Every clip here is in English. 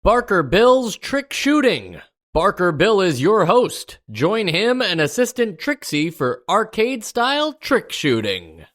Barker Bill's Trick Shooting. Barker Bill is your host. Join him and assistant Trixie for arcade-style trick shooting.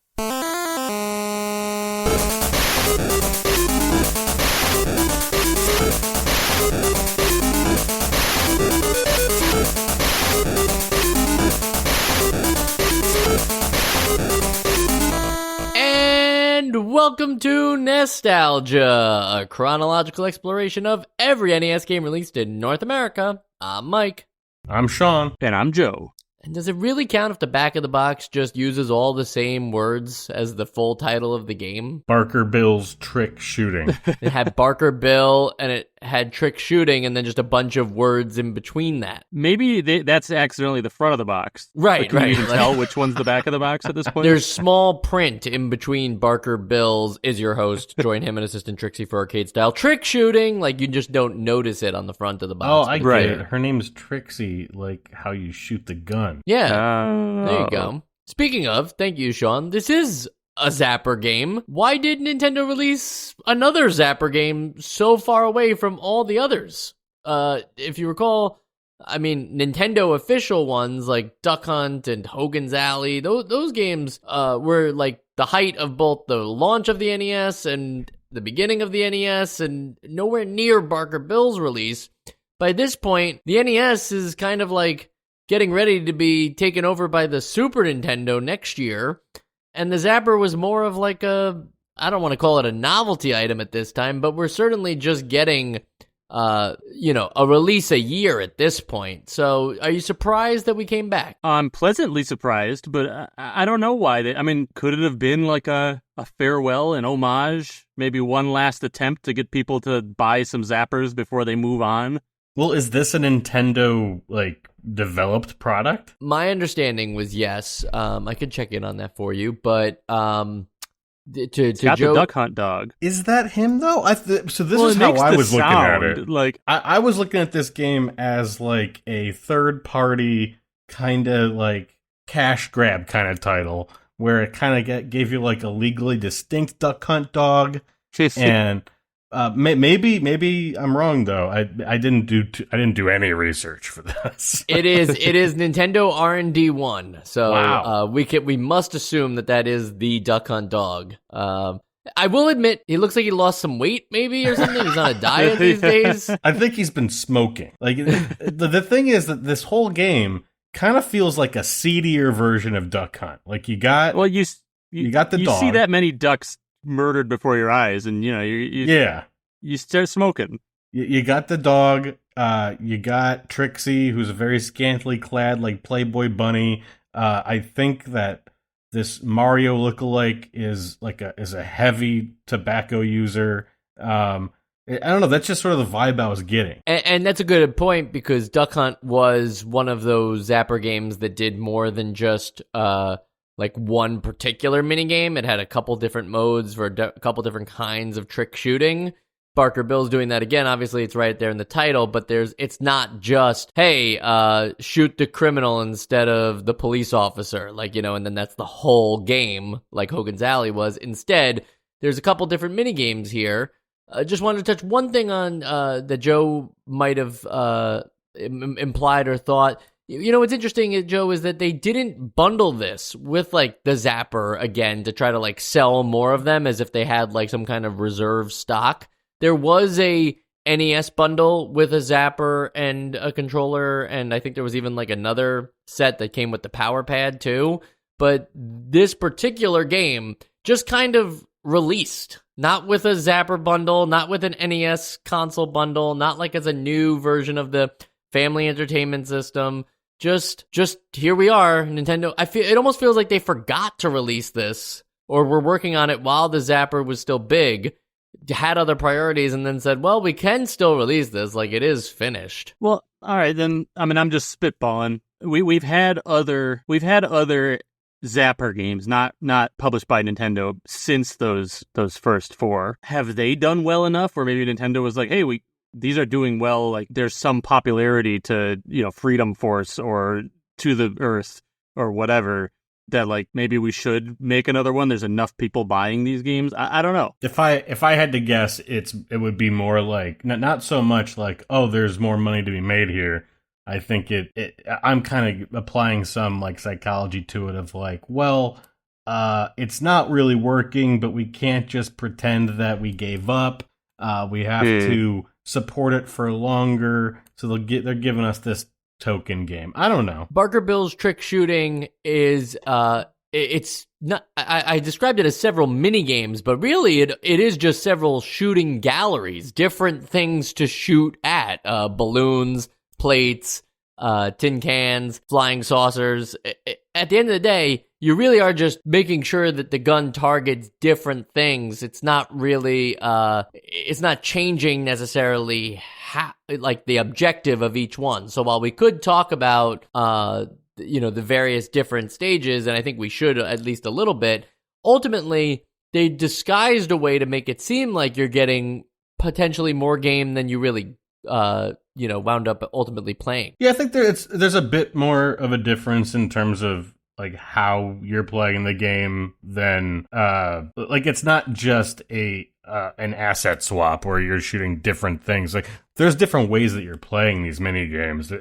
And welcome to Nostalgia, a chronological exploration of every NES game released in North America. I'm Mike. I'm Sean. And I'm Joe. And does it really count if the back of the box just uses all the same words as the full title of the game? Barker Bill's Trick Shooting. It had Barker Bill, and it had Trick Shooting, and then just a bunch of words in between that. Maybe that's accidentally the front of the box. Right, Can right. you even tell which one's the back of the box at this point? There's small print in between Barker Bill's is your host. Join him and assistant Trixie for arcade-style trick shooting. Like, you just don't notice it on the front of the box. Oh, I Right. get it. Her name's Trixie, like how you shoot the gun. Yeah, there you go. Speaking of, thank you, Sean. This is a Zapper game. Why did Nintendo release another Zapper game so far away from all the others? If you recall, I mean, Nintendo official ones like Duck Hunt and Hogan's Alley, those games were like the height of both the launch of the NES and the beginning of the NES, and nowhere near Barker Bill's release. By this point, the NES is kind of like getting ready to be taken over by the Super Nintendo next year. And the Zapper was more of like I don't want to call it a novelty item at this time, but we're certainly just getting, a release a year at this point. So are you surprised that we came back? I'm pleasantly surprised, but I don't know why. Could it have been like a farewell, an homage, maybe one last attempt to get people to buy some Zappers before they move on? Well, is this a Nintendo, developed product? My understanding was yes. I could check in on that for you, but It's got Joe, the Duck Hunt dog. Is that him, though? So this Well, is it how makes I the was looking at sound, it. like- I was looking at this game as, like, a third-party kind of, like, cash grab kind of title, where it kind of gave you, like, a legally distinct Duck Hunt dog, and maybe I'm wrong though. I didn't do any research for this. It is Nintendo R&D 1. So wow. We must assume that is the Duck Hunt dog. I will admit he looks like he lost some weight maybe or something. He's on a diet these days. I think he's been smoking. Like the thing is that this whole game kind of feels like a seedier version of Duck Hunt. Like you got the dog. You see that many ducks murdered before your eyes, and you start smoking. You got the dog. You got Trixie, who's a very scantily clad, like Playboy bunny. I think that this Mario lookalike is a heavy tobacco user. I don't know. That's just sort of the vibe I was getting. And that's a good point, because Duck Hunt was one of those Zapper games that did more than just one particular minigame. It had a couple different modes for a couple different kinds of trick shooting. Barker Bill's doing that again. Obviously, it's right there in the title, but it's not just, hey, shoot the criminal instead of the police officer, and then that's the whole game, like Hogan's Alley was. Instead, there's a couple different minigames here. Just wanted to touch one thing on that Joe might have implied or thought. What's interesting, Joe, is that they didn't bundle this with, the Zapper again to try to, sell more of them as if they had, some kind of reserve stock. There was a NES bundle with a Zapper and a controller, and I think there was even, another set that came with the power pad, too. But this particular game just kind of released. Not with a Zapper bundle, not with an NES console bundle, not as a new version of the family entertainment system. Just here we are, Nintendo. It almost feels like they forgot to release this, or were working on it while the Zapper was still big, had other priorities, and then said, well, we can still release this, it is finished. Well, all right, then, I'm just spitballing. We've had other Zapper games, not published by Nintendo, since those first four. Have they done well enough where maybe Nintendo was like, hey, these are doing well, there's some popularity to, Freedom Force or To the Earth or whatever, that like maybe we should make another one. There's enough people buying these games. I don't know. If I had to guess, it would be more like not so much like, oh, there's more money to be made here. I think I'm kind of applying some like psychology to it of like, well, it's not really working, but we can't just pretend that we gave up. We have to support it for longer. So they're giving us this token game. I don't know. Barker Bill's trick shooting is it's not. I described it as several mini games, but really it is just several shooting galleries, different things to shoot at, balloons, plates, tin cans, flying saucers. At the end of the day, you really are just making sure that the gun targets different things. It's not really, it's not changing necessarily like the objective of each one. So while we could talk about, the various different stages, and I think we should at least a little bit, ultimately they disguised a way to make it seem like you're getting potentially more game than you really wound up ultimately playing. Yeah, I think there's a bit more of a difference in terms of like how you're playing the game than like it's not just an asset swap where you're shooting different things. Like there's different ways that you're playing these mini games.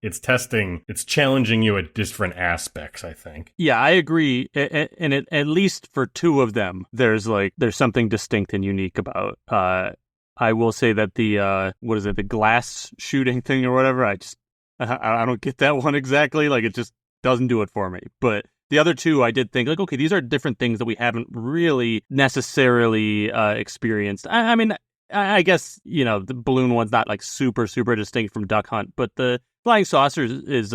It's challenging you at different aspects, I think. Yeah, I agree. And at least for two of them, there's something distinct and unique about. I will say that the glass shooting thing or whatever, I don't get that one exactly. Like, it just doesn't do it for me. But the other two, I did think, like, okay, these are different things that we haven't really necessarily experienced. I mean, I guess, the balloon one's not, like, super, super distinct from Duck Hunt, but the Flying Saucers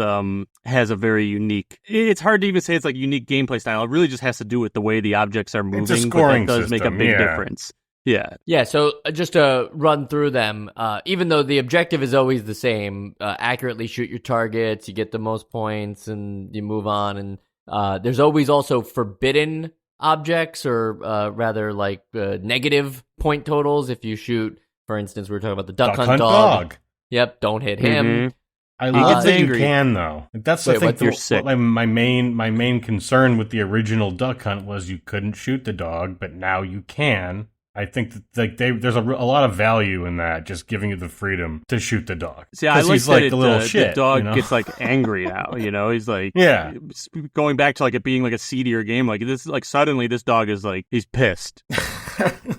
has a very unique... It's hard to even say it's, like, unique gameplay style. It really just has to do with the way the objects are moving. It's a scoring but that does system, make a big difference. Yeah. Yeah, so just to run through them, even though the objective is always the same, accurately shoot your targets, you get the most points, and you move on. And there's always also forbidden objects, or rather like negative point totals. If you shoot, for instance, we were talking about the Duck Hunt dog. Yep, don't hit him. Mm-hmm. I love that you can, though. That's the thing. My main concern with the original Duck Hunt was you couldn't shoot the dog, but now you can. I think that there's a lot of value in that, just giving you the freedom to shoot the dog. See, I like he's that like the little shit. The dog gets like angry now. He's like, yeah, going back to like it being like a seedier game. Like this, like suddenly this dog is like he's pissed.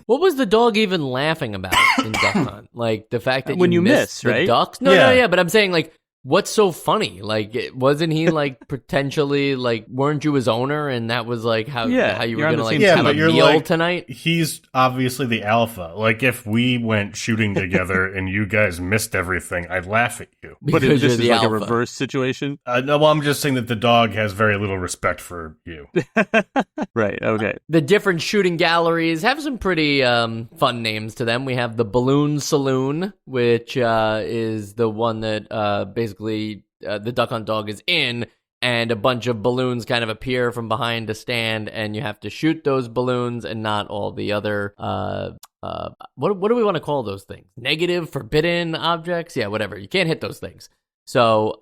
What was the dog even laughing about in Duck Hunt? Like the fact that when you miss the right? ducks? No, but I'm saying like, what's so funny? Like, wasn't he like potentially like, weren't you his owner, and that was like how you were gonna like have a meal tonight? He's obviously the alpha. Like, if we went shooting together and you guys missed everything, I'd laugh at you. But this is like a reverse situation. No, well, I'm just saying that the dog has very little respect for you. Right. Okay. The different shooting galleries have some pretty fun names to them. We have the Balloon Saloon, which is the one that basically the Duck Hunt dog is in, and a bunch of balloons kind of appear from behind a stand, and you have to shoot those balloons and not all the other what do we want to call those things? Negative, forbidden objects? Yeah, whatever. You can't hit those things. So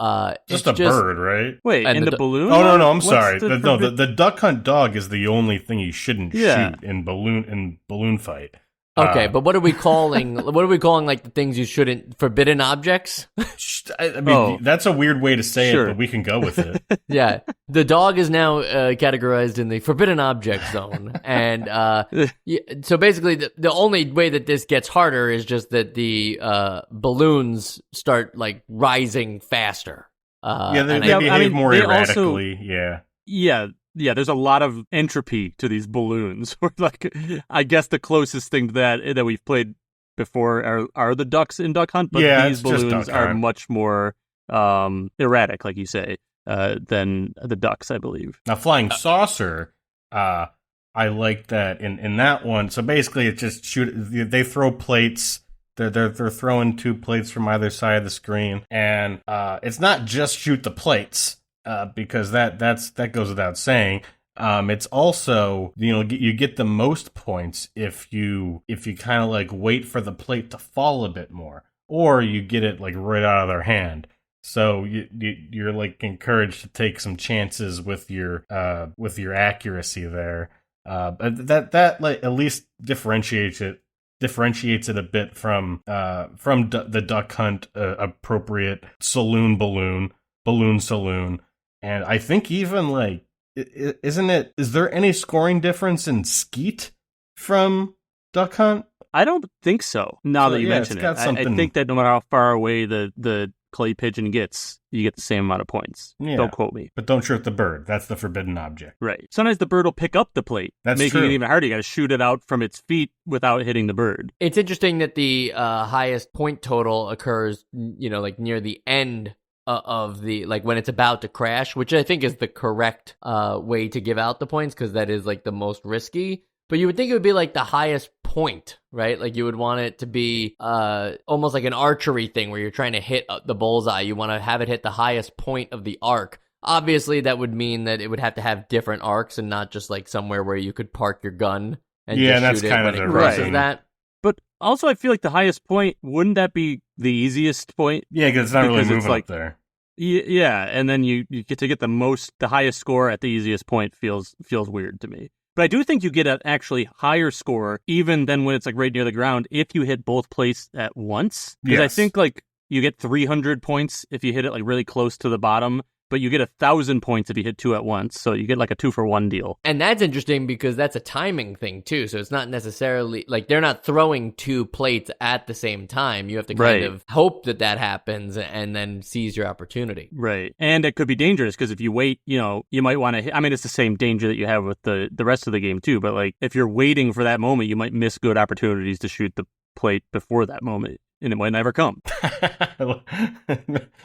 just a bird, right? Wait, and the balloon? Oh no, I'm sorry. The Duck Hunt dog is the only thing you shouldn't shoot in balloon fight. Okay, but what are we calling? What are we calling like the things you shouldn't? Forbidden objects? I mean, that's a weird way to say it, but we can go with it. Yeah, the dog is now categorized in the forbidden object zone, and so basically, the only way that this gets harder is just that the balloons start like rising faster. They behave more erratically. Yeah, there's a lot of entropy to these balloons. Like, I guess the closest thing to that we've played before are the ducks in Duck Hunt, but these balloons are much more erratic, like you say, than the ducks, I believe. Now, Flying Saucer, I like that in that one. So basically, it's just they throw plates. They're throwing two plates from either side of the screen, and it's not just shoot the plates. Because that goes without saying. It's also, you get the most points if you kind of like wait for the plate to fall a bit more, or you get it like right out of their hand. So you're like encouraged to take some chances with your accuracy there. But that like at least differentiates it a bit from the Duck Hunt appropriate Saloon Saloon, and I think even like is there any scoring difference in Skeet from Duck Hunt? I don't think so. Now that you mention it, I think that no matter how far away the clay pigeon gets, you get the same amount of points. Yeah. Don't quote me. But don't shoot the bird. That's the forbidden object. Right. Sometimes the bird will pick up the plate, making it even harder. You got to shoot it out from its feet without hitting the bird. It's interesting that the highest point total occurs, like near the end of the, like when it's about to crash, which I think is the correct way to give out the points, because that is like the most risky. But you would think it would be like the highest point, right? Like you would want it to be almost like an archery thing where you're trying to hit the bullseye. You want to have it hit the highest point of the arc. Obviously, that would mean that it would have to have different arcs and not just like somewhere where you could park your gun and just shoot it when it crosses that. But also, I feel like the highest point, wouldn't that be the easiest point? Yeah, because it's not really moving up there. Yeah, and then you get to get the highest score at the easiest point feels weird to me. But I do think you get an actually higher score even than when it's like right near the ground if you hit both plates at once. Because I think like you get 300 points if you hit it like really close to the bottom, but you get 1,000 points if you hit two at once. So you get like a 2-for-1 deal. And that's interesting because that's a timing thing too. So it's not necessarily like they're not throwing two plates at the same time. You have to kind of hope that happens and then seize your opportunity. Right. And it could be dangerous because if you wait, you might want to hit. I mean, it's the same danger that you have with the rest of the game too. But like if you're waiting for that moment, you might miss good opportunities to shoot the plate before that moment. And it might never come.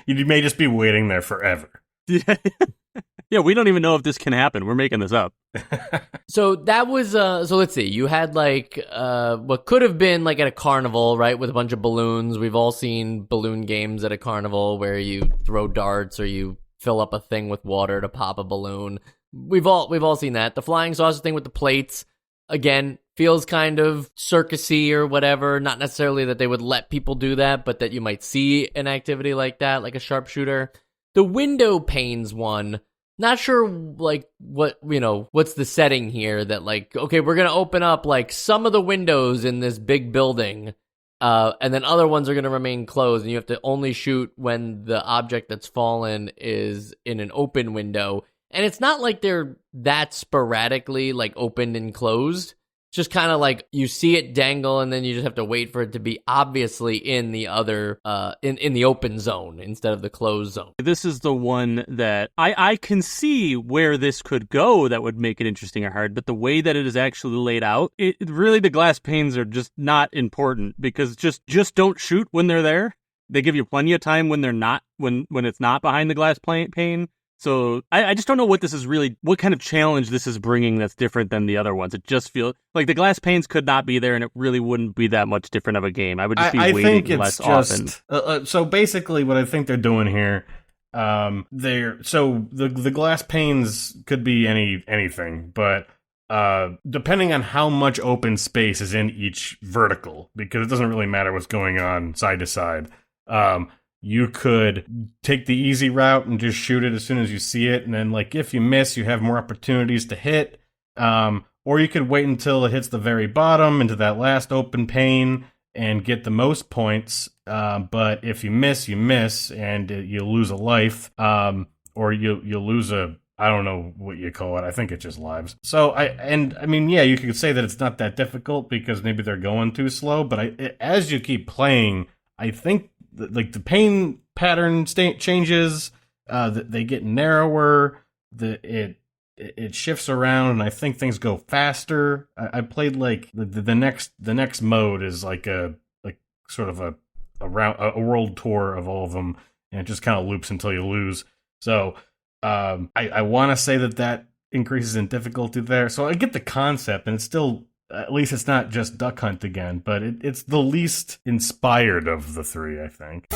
You may just be waiting there forever. Yeah, we don't even know if this can happen. We're making this up. So that was so let's see. You had like what could have been like at a carnival, right, with a bunch of balloons. We've all seen balloon games at a carnival where you throw darts or you fill up a thing with water to pop a balloon. We've all seen that. The flying saucer thing with the plates, again, feels kind of circusy or whatever. Not necessarily that they would let people do that, but that you might see an activity like that, like a sharpshooter. The window panes one, not sure like what's the setting here that like, okay, we're going to open up like some of the windows in this big building, and then other ones are going to remain closed and you have to only shoot when the object that's fallen is in an open window. And it's not like they're that sporadically like opened and closed. Just kind of like you see it dangle and then you just have to wait for it to be obviously in the other in the open zone instead of the closed zone. This is the one that I can see where this could go that would make it interesting or hard, but the way that it is actually laid out, it really the glass panes are just not important because just don't shoot when they're there. They give you plenty of time when they're not when it's not behind the glass pane. So I just don't know what kind of challenge this is bringing that's different than the other ones. It just feels like the glass panes could not be there and it really wouldn't be that much different of a game. I would just be waiting less often. So basically what I think they're doing here, the glass panes could be anything, but depending on how much open space is in each vertical, because it doesn't really matter what's going on side to side, you could take the easy route and just shoot it as soon as you see it, and then like if you miss, you have more opportunities to hit. Or you could wait until it hits the very bottom into that last open pane and get the most points. But if you miss, and you lose a life, or you lose I don't know what you call it. I think it's just lives. So you could say that it's not that difficult because maybe they're going too slow. But as you keep playing, I think like the pane pattern changes, they get narrower, it shifts around, and I think things go faster. I played like the next mode is like a world tour of all of them, and it just kind of loops until you lose. So I want to say that increases in difficulty there. So I get the concept, and it's still. At least it's not just Duck Hunt again, but it's the least inspired of the three, I think.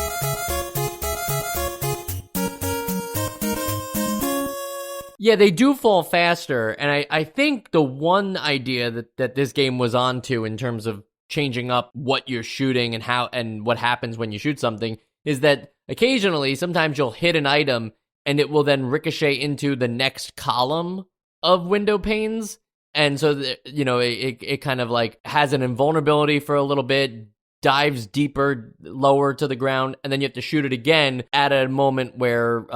Yeah, they do fall faster, and I think the one idea that this game was onto in terms of changing up what you're shooting and how and what happens when you shoot something is that occasionally, sometimes you'll hit an item and it will then ricochet into the next column of window panes. And so, it kind of like has an invulnerability for a little bit, dives deeper, lower to the ground, and then you have to shoot it again at a moment where,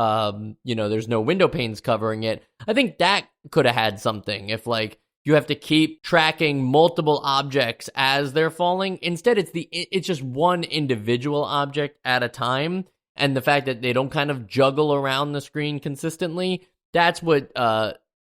there's no window panes covering it. I think that could have had something if, like, you have to keep tracking multiple objects as they're falling. Instead, it's just one individual object at a time. And the fact that they don't kind of juggle around the screen consistently, that's what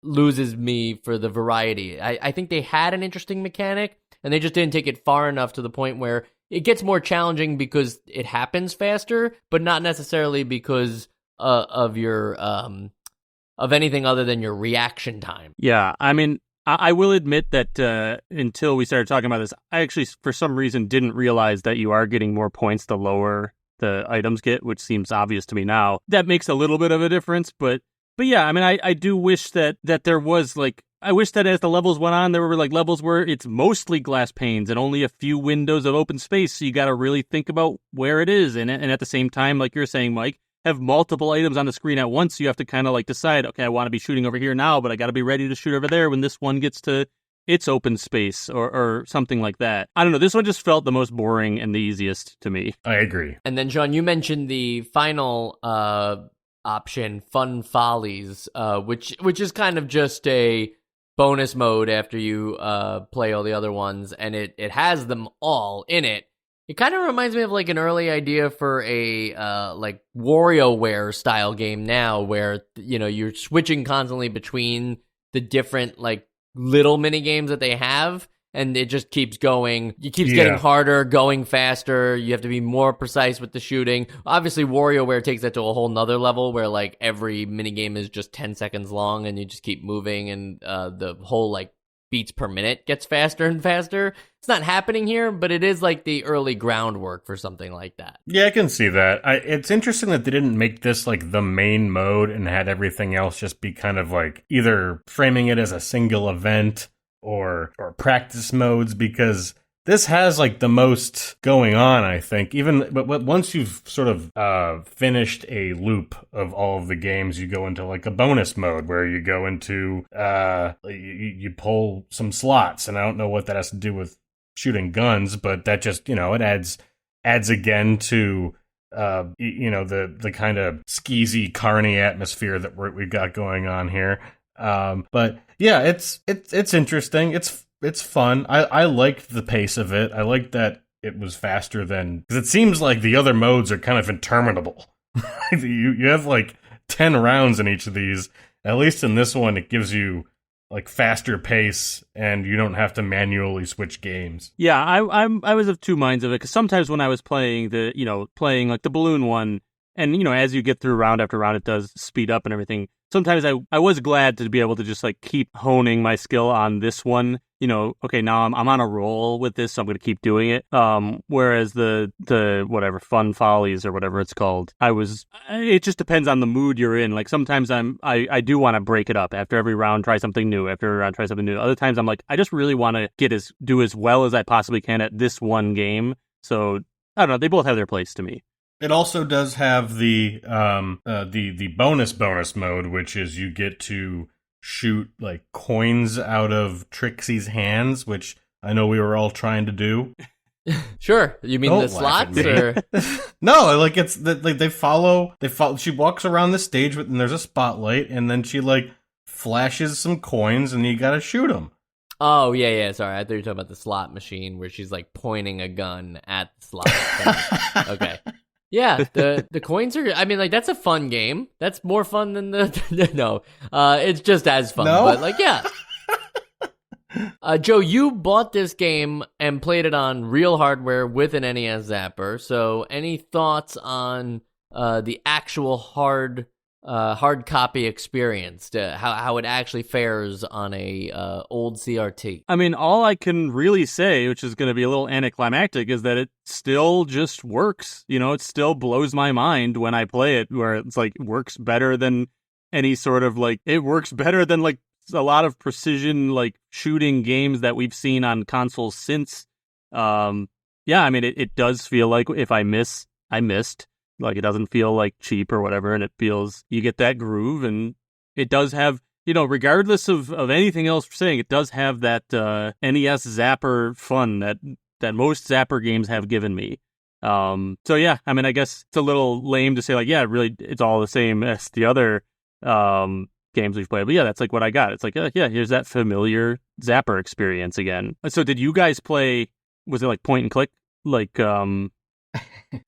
loses me for the variety. I think they had an interesting mechanic, and they just didn't take it far enough to the point where it gets more challenging because it happens faster, but not necessarily because of your of anything other than your reaction time. Yeah, I mean, I will admit that until we started talking about this, I actually, for some reason, didn't realize that you are getting more points the lower the items get, which seems obvious to me now. That makes a little bit of a difference, but yeah, I mean, I do wish that there was, like, I wish that as the levels went on, there were, like, levels where it's mostly glass panes and only a few windows of open space, so you got to really think about where it is, and at the same time, like you're saying, Mike, have multiple items on the screen at once, so you have to kind of, like, decide, okay, I want to be shooting over here now, but I got to be ready to shoot over there when this one gets to its open space, or something like that. I don't know, this one just felt the most boring and the easiest to me. I agree. And then, Sean, you mentioned the final option, Fun Follies, which is kind of just a bonus mode after you play all the other ones, and it has them all in it. It kind of reminds me of, like, an early idea for a like WarioWare style game now, where you're switching constantly between the different, like, little mini games that they have, and it just keeps going. It keeps getting harder, going faster. You have to be more precise with the shooting. Obviously, WarioWare takes that to a whole nother level where, like, every mini game is just 10 seconds long, and you just keep moving, and the whole, like, beats per minute gets faster and faster. It's not happening here, but it is, like, the early groundwork for something like that. Yeah, I can see that. It's interesting that they didn't make this, like, the main mode and had everything else just be kind of, like, either framing it as a single event or practice modes, because this has, like, the most going on, I think. But once you've sort of finished a loop of all of the games, you go into, like, a bonus mode where you go into you pull some slots, and I don't know what that has to do with shooting guns, but that just, it adds again to the kind of skeezy, carny atmosphere that we've got going on here. But yeah, it's interesting. It's fun. I liked the pace of it. I liked that it was faster than, because it seems like the other modes are kind of interminable. you have like 10 rounds in each of these. At least in this one, it gives you, like, faster pace, and you don't have to manually switch games. Yeah, I was of two minds of it, because sometimes when I was playing like the balloon one, and as you get through round after round, it does speed up and everything. Sometimes I was glad to be able to just, like, keep honing my skill on this one. Okay, now I'm on a roll with this, so I'm going to keep doing it. Whereas the whatever, Fun Follies or whatever it's called, it just depends on the mood you're in. Like, sometimes I do want to break it up after every round, try something new. After every round, try something new. Other times I'm like, I just really want to do as well as I possibly can at this one game. So I don't know. They both have their place to me. It also does have the bonus mode, which is you get to shoot, like, coins out of Trixie's hands, which I know we were all trying to do. Sure, you mean Don't the slots, or no? Like, it's like they follow. She walks around the stage and there's a spotlight, and then she, like, flashes some coins, and you gotta shoot them. Oh, yeah. Sorry, I thought you were talking about the slot machine where she's, like, pointing a gun at the slot. Okay. Yeah, the coins are, I mean, like, that's a fun game. That's more fun than no, it's just as fun. No? But, like, yeah. Joe, you bought this game and played it on real hardware with an NES Zapper. So any thoughts on the actual hard copy experience, how it actually fares on a old CRT? I mean, all I can really say, which is going to be a little anticlimactic, is that it still just works. It still blows my mind when I play it, where it's like, works better than any sort of, like, it works better than, like, a lot of precision, like, shooting games that we've seen on consoles since. Yeah, I mean, it does feel like if I missed, Like, it doesn't feel like cheap or whatever, and it feels, you get that groove, and it does have, regardless of anything else we're saying, it does have that NES Zapper fun that most Zapper games have given me. So yeah, I mean, I guess it's a little lame to say, like, yeah, really, it's all the same as the other games we've played. But yeah, that's like what I got. It's like, yeah, here's that familiar Zapper experience again. So did you guys play, was it like point and click? Like, on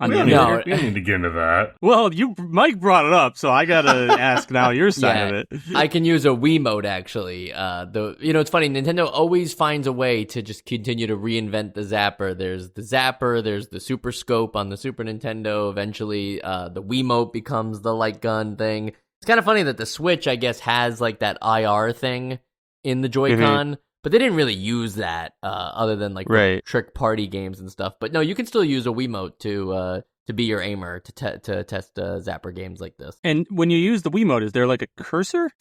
We the don't emulator? need to get into that. Well, Mike brought it up, so I gotta ask now your side Yeah, of it. I can use a Wiimote actually. It's funny. Nintendo always finds a way to just continue to reinvent the Zapper. There's the Zapper. There's the Super Scope on the Super Nintendo. Eventually, the Wiimote becomes the light gun thing. It's kind of funny that the Switch, I guess, has like that IR thing in the Joy-Con. But they didn't really use that other than like the trick party games and stuff. But no, you can still use a Wiimote to be your aimer to test Zapper games like this. And when you use the Wiimote, is there like a cursor?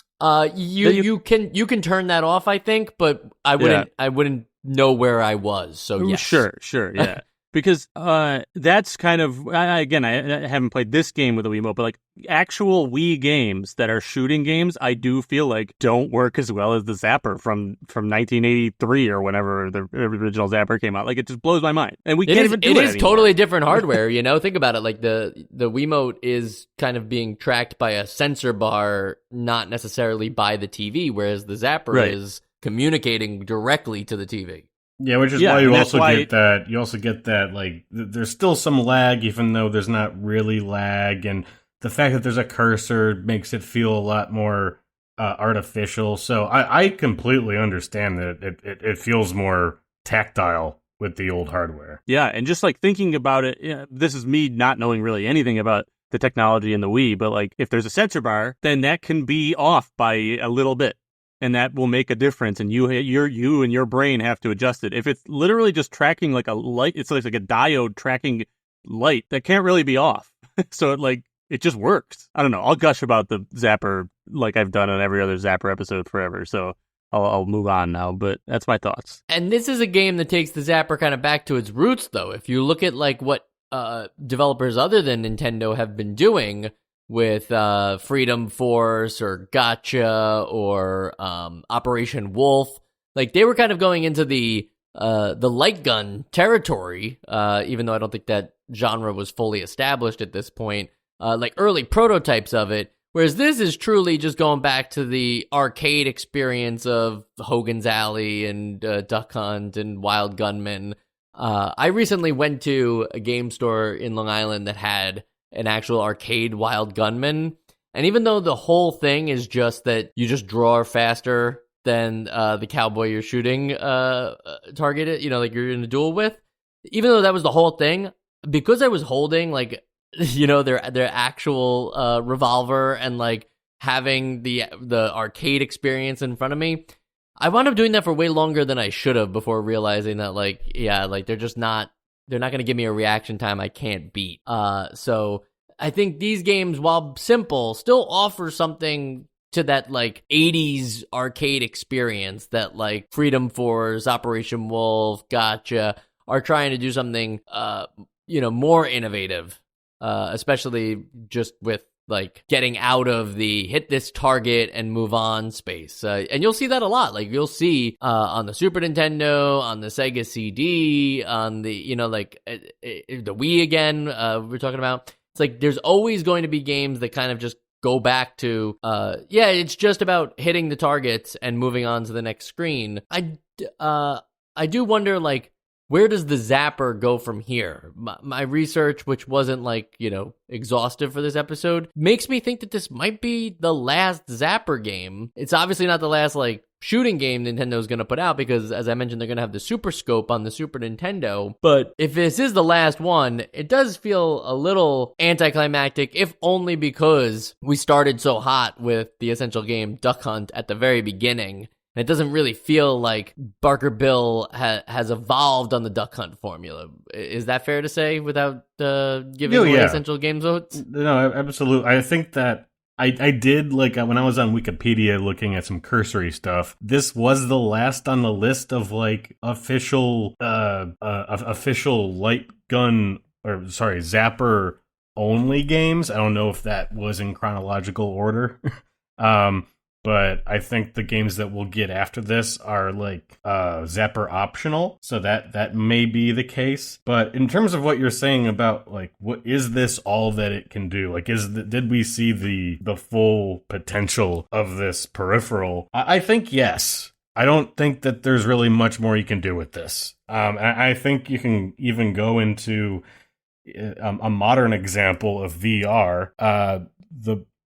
You can turn that off, I think, but I wouldn't know where I was. So yes. Sure, yeah. Because that's kind of, I haven't played this game with a Wiimote, but like actual Wii games that are shooting games, I do feel like don't work as well as the Zapper from 1983 or whenever the original Zapper came out. Like, it just blows my mind. And we can't even do it is anymore. Totally different hardware, Think about it. Like the Wiimote is kind of being tracked by a sensor bar, not necessarily by the TV, whereas the Zapper is communicating directly to the TV. Yeah, which is why you also get that. You also get that, like, there's still some lag, even though there's not really lag, and the fact that there's a cursor makes it feel a lot more artificial. So I completely understand that it feels more tactile with the old hardware. Yeah, and just like thinking about it, this is me not knowing really anything about the technology in the Wii, but like if there's a sensor bar, then that can be off by a little bit. And that will make a difference, and you and your brain have to adjust it. If it's literally just tracking like a light, it's like a diode tracking light, that can't really be off. So it just works. I don't know. I'll gush about the Zapper like I've done on every other Zapper episode forever. So I'll move on now, but that's my thoughts. And this is a game that takes the Zapper kind of back to its roots, though. If you look at like what developers other than Nintendo have been doing with Freedom Force or Gotcha or Operation Wolf, like they were kind of going into the light gun territory, even though I don't think that genre was fully established at this point, like early prototypes of it, whereas this is truly just going back to the arcade experience of Hogan's Alley and Duck Hunt and Wild Gunman. I recently went to a game store in Long Island that had an actual arcade Wild Gunman, and even though the whole thing is just that you just draw faster than the cowboy you're shooting targeted, like you're in a duel with, even though that was the whole thing, because I was holding like their actual revolver and like having the arcade experience in front of me, I wound up doing that for way longer than I should have before realizing that they're not going to give me a reaction time I can't beat. So I think these games, while simple, still offer something to that like 80s arcade experience that like Freedom Force, Operation Wolf, Gotcha are trying to do something more innovative, especially just with like getting out of the hit this target and move on space. And you'll see that a lot. Like you'll see on the Super Nintendo, on the Sega CD, on the, the Wii again, we're talking about. It's like there's always going to be games that kind of just go back to, it's just about hitting the targets and moving on to the next screen. I do wonder, like, where does the Zapper go from here? My research, which wasn't exhaustive for this episode, makes me think that this might be the last Zapper game. It's obviously not the last shooting game Nintendo's going to put out because, as I mentioned, they're going to have the Super Scope on the Super Nintendo. But if this is the last one, it does feel a little anticlimactic, if only because we started so hot with the essential game Duck Hunt at the very beginning. And it doesn't really feel like Barker Bill has evolved on the Duck Hunt formula. Is that fair to say without giving away essential games votes? No, absolutely. I think that I did, when I was on Wikipedia looking at some cursory stuff, this was the last on the list of official light gun, Zapper only games. I don't know if that was in chronological order. But I think the games that we'll get after this are like Zapper optional, so that may be the case. But in terms of what you're saying about like, what is this all that it can do? Like, did we see the full potential of this peripheral? I think yes. I don't think that there's really much more you can do with this. I think you can even go into a modern example of VR.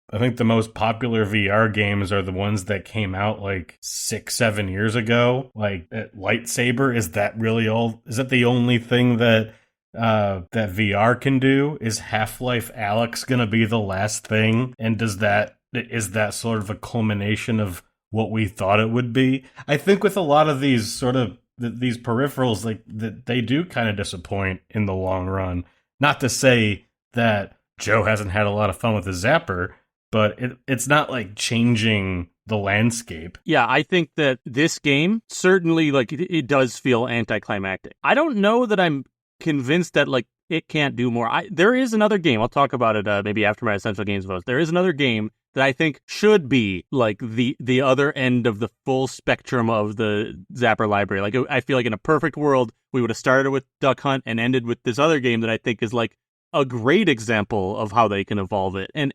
I think the most popular VR games are the ones that came out like 6-7 years ago. Like Lightsaber, is that the only thing that VR can do? Is Half-Life Alyx gonna be the last thing? And is that sort of a culmination of what we thought it would be? I think with a lot of these sort of these peripherals, like they do kind of disappoint in the long run. Not to say that Joe hasn't had a lot of fun with the Zapper, but it's not like changing the landscape. Yeah, I think that this game certainly, like, it does feel anticlimactic. I don't know that I'm convinced that, like, it can't do more. There is another game, I'll talk about it maybe after my Essential Games votes. There is another game that I think should be like the other end of the full spectrum of the Zapper library. Like, I feel like in a perfect world, we would have started with Duck Hunt and ended with this other game that I think is like a great example of how they can evolve it. And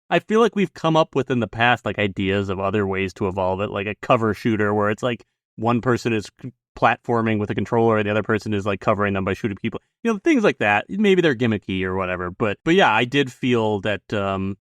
I feel like we've come up with in the past like ideas of other ways to evolve it, like a cover shooter where it's like one person is platforming with a controller and the other person is like covering them by shooting people. You know, things like that. Maybe they're gimmicky or whatever. But yeah, I did feel that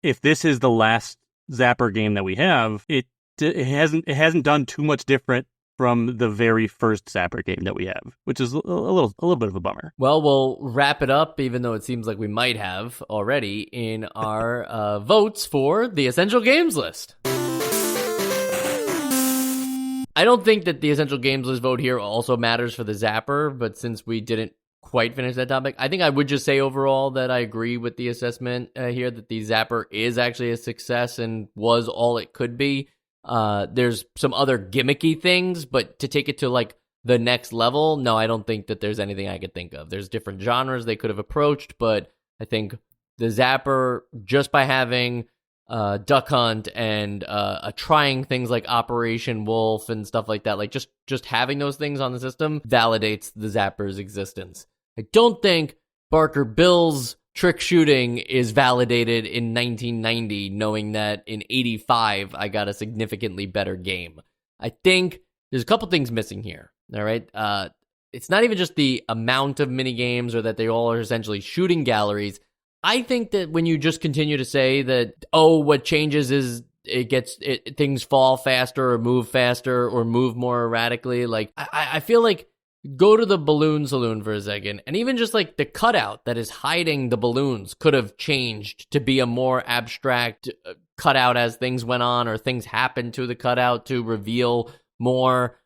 if this is the last Zapper game that we have, it hasn't done too much different from the very first Zapper game that we have, which is a little bit of a bummer. Well, we'll wrap it up, even though it seems like we might have already, in our votes for the Essential Games list. I don't think that the Essential Games list vote here also matters for the Zapper, but since we didn't quite finish that topic, I think I would just say overall that I agree with the assessment here that the Zapper is actually a success and was all it could be. There's some other gimmicky things, but to take it to like the next level, no, I don't think that there's anything I could think of. There's different genres they could have approached, but I think the Zapper, just by having Duck Hunt and trying things like Operation Wolf and stuff like that, like just having those things on the system validates the Zapper's existence. I don't think Barker Bill's trick shooting is validated in 1990, knowing that in 85 I got a significantly better game. I think there's a couple things missing here. All right, it's not even just the amount of mini games or that they all are essentially shooting galleries. I think that when you just continue to say that, what changes is things fall faster or move more erratically. Like I feel like go to the balloon saloon for a second, and even just like the cutout that is hiding the balloons could have changed to be a more abstract cutout as things went on, or things happened to the cutout to reveal more.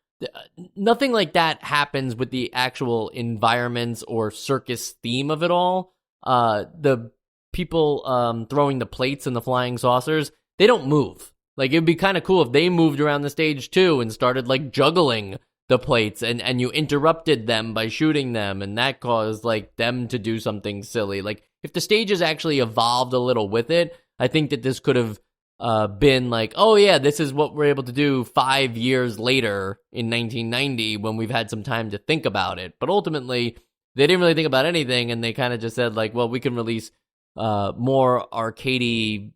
Nothing like that happens with the actual environments or circus theme of it all. The people throwing the plates and the flying saucers, they don't move. Like, it'd be kind of cool if they moved around the stage too and started like juggling the plates, and you interrupted them by shooting them, and that caused like them to do something silly. Like, if the stages actually evolved a little with it, I think that this could have been like, oh yeah, this is what we're able to do 5 years later in 1990 when we've had some time to think about it. But ultimately, they didn't really think about anything, and they kind of just said like, well, we can release more arcadey,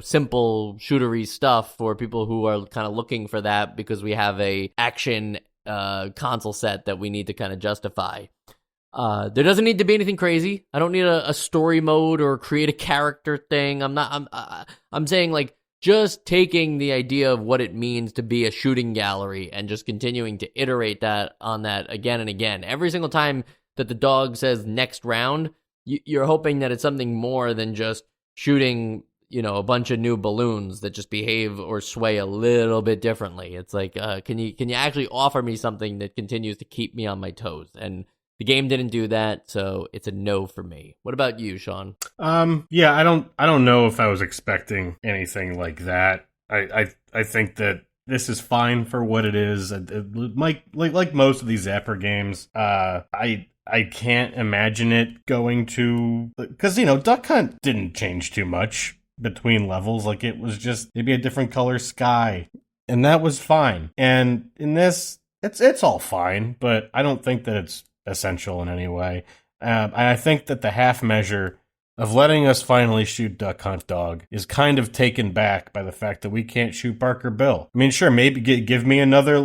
simple shootery stuff for people who are kind of looking for that, because we have a action console set that we need to kind of justify. There doesn't need to be anything crazy. I don't need a story mode or create a character thing. I'm saying like just taking the idea of what it means to be a shooting gallery and just continuing to iterate on that again and again. Every single time that the dog says next round, you're hoping that it's something more than just shooting, a bunch of new balloons that just behave or sway a little bit differently. It's like, can you actually offer me something that continues to keep me on my toes? And the game didn't do that, so it's a no for me. What about you, Sean? Yeah, I don't know if I was expecting anything like that. I think that this is fine for what it is. Like most of these Zapper games, I I can't imagine it going to, because, Duck Hunt didn't change too much between levels. Like, it was just maybe a different color sky, and that was fine. And in this, it's all fine, but I don't think that it's essential in any way. And I think that the half measure of letting us finally shoot Duck Hunt Dog is kind of taken back by the fact that we can't shoot Barker Bill. I mean, sure, maybe give me another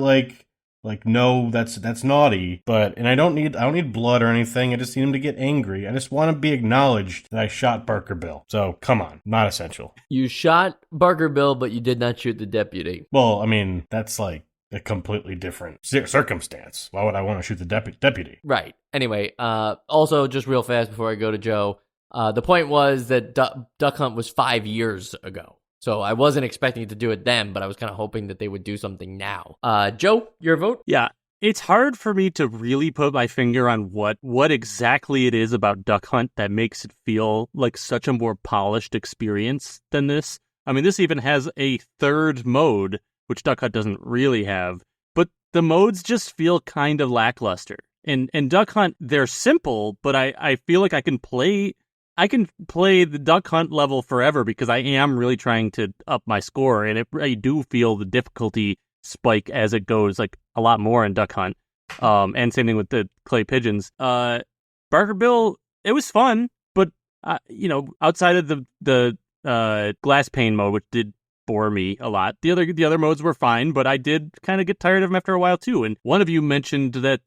no, that's naughty, and I don't need blood or anything. I just need him to get angry. I just want to be acknowledged that I shot Barker Bill. So come on, not essential. You shot Barker Bill, but you did not shoot the deputy. Well, I mean, that's like a completely different circumstance. Why would I want to shoot the deputy? Right. Anyway, also just real fast before I go to Joe, the point was that Duck Hunt was 5 years ago. So I wasn't expecting to do it then, but I was kind of hoping that they would do something now. Joe, your vote? Yeah, it's hard for me to really put my finger on what exactly it is about Duck Hunt that makes it feel like such a more polished experience than this. I mean, this even has a third mode, which Duck Hunt doesn't really have, but the modes just feel kind of lackluster. And Duck Hunt, they're simple, but I feel like I can play the Duck Hunt level forever because I am really trying to up my score, and I do feel the difficulty spike as it goes, like a lot more in Duck Hunt. And same thing with the clay pigeons. Barker Bill, it was fun, but outside of the glass pane mode, which did bore me a lot, the other modes were fine, but I did kind of get tired of them after a while too. And one of you mentioned that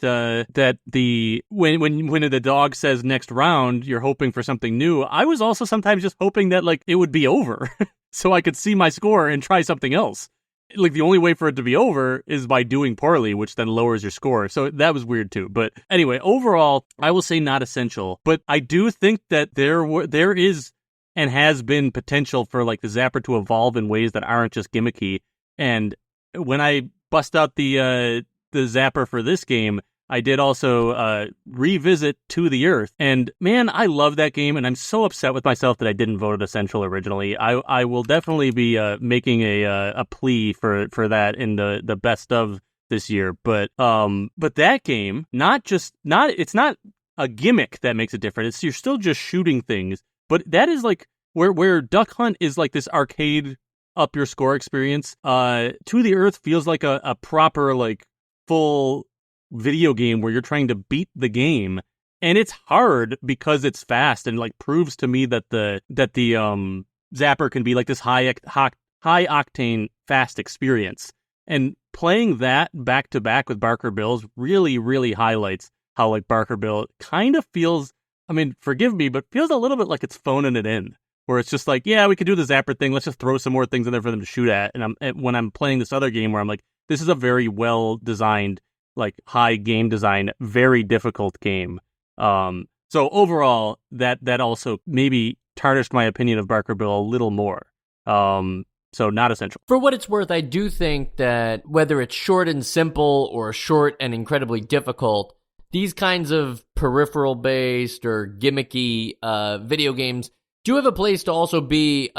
when the dog says next round, you're hoping for something new. I was also sometimes just hoping that like it would be over, so I could see my score and try something else. Like the only way for it to be over is by doing poorly, which then lowers your score. So that was weird too. But anyway, overall, I will say not essential. But I do think that there is and has been potential for like the Zapper to evolve in ways that aren't just gimmicky. And when I bust out the Zapper for this game, I did also revisit To the Earth. And man, I love that game, and I'm so upset with myself that I didn't vote it essential originally. I will definitely be making a plea for that in the best of this year. But that game, it's not a gimmick that makes it different. You're still just shooting things. But that is like where Duck Hunt is like this arcade up your score experience. To the Earth feels like a proper like full video game where you're trying to beat the game, and it's hard because it's fast and like proves to me that the Zapper can be like this high octane fast experience. And playing that back to back with Barker Bill's really, really highlights how like Barker Bill kind of feels. I mean, forgive me, but feels a little bit like it's phoning it in, where it's just like, yeah, we could do the Zapper thing. Let's just throw some more things in there for them to shoot at. And when I'm playing this other game where I'm like, this is a very well designed, like high game design, very difficult game. So overall, that also maybe tarnished my opinion of Barker Bill a little more. So not essential. For what it's worth, I do think that whether it's short and simple or short and incredibly difficult, these kinds of peripheral-based or gimmicky video games do have a place to also be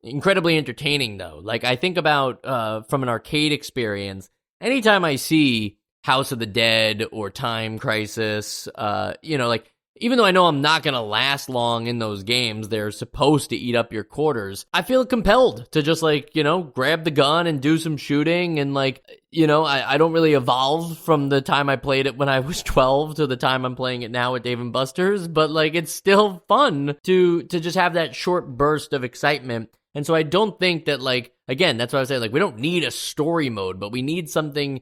incredibly entertaining, though. Like, I think about, from an arcade experience, anytime I see House of the Dead or Time Crisis, like, even though I know I'm not going to last long in those games, they're supposed to eat up your quarters, I feel compelled to just, like, grab the gun and do some shooting. And, like, I don't really evolve from the time I played it when I was 12 to the time I'm playing it now at Dave & Buster's. But, like, it's still fun to just have that short burst of excitement. And so I don't think that, like, again, that's what I was saying, like, we don't need a story mode, but we need something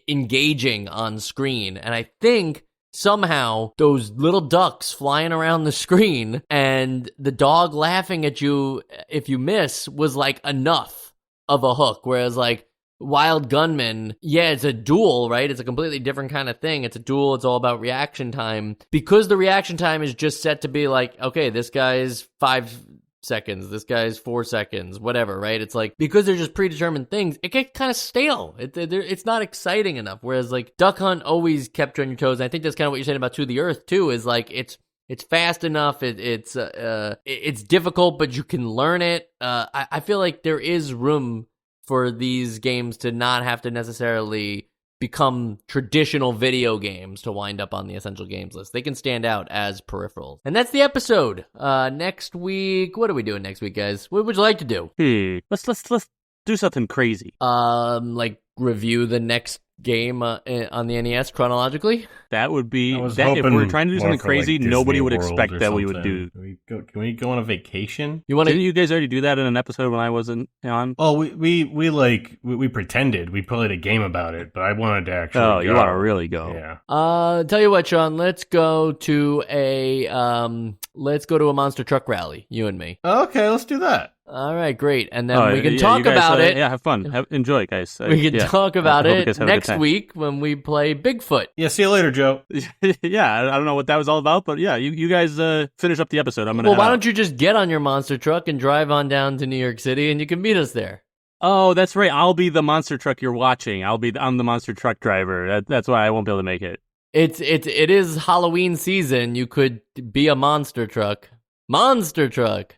engaging on screen. And I think somehow those little ducks flying around the screen and the dog laughing at you if you miss was like enough of a hook. Whereas like Wild Gunman, yeah, it's a duel, right? It's a completely different kind of thing. It's a duel. It's all about reaction time. Because the reaction time is just set to be like, okay, this guy's 5 seconds, this guy's 4 seconds, whatever, right? It's like, because they're just predetermined things, it gets kind of stale. It's not exciting enough. Whereas like Duck Hunt always kept you on your toes. And I think that's kind of what you're saying about To the Earth too, is like, it's fast enough. It's difficult, but you can learn it. I feel like there is room for these games to not have to necessarily become traditional video games to wind up on the essential games list. They can stand out as peripherals. And that's the episode. Next week, what are we doing next week, guys? What would you like to do? Let's do something crazy. Like review the next game on the NES chronologically. That would be If we were trying to do something more for, crazy, like, nobody Disney would World expect or that we would something. do. Can we go on a vacation? You want Didn't to? you guys already do that in an episode when I wasn't on? Oh, we pretended we played a game about it, but I wanted to actually. Oh, go. you want to really go? Yeah. Tell you what, Sean. Let's go to a monster truck rally. You and me. Okay, let's do that. All right, great. And then we can you talk guys, about it. Yeah, have fun. Enjoy, guys. We can talk about I hope you it guys have a good next time. week when we play Bigfoot. Yeah, see you later, Joe. Yeah, I don't know what that was all about, but yeah, you guys finish up the episode. I'm gonna. Well, why don't you just get on your monster truck and drive on down to New York City, and you can meet us there. Oh, that's right. I'll be the monster truck you're watching. I'm the monster truck driver. That's why I won't be able to make it. It is Halloween season. You could be a monster truck. Monster truck.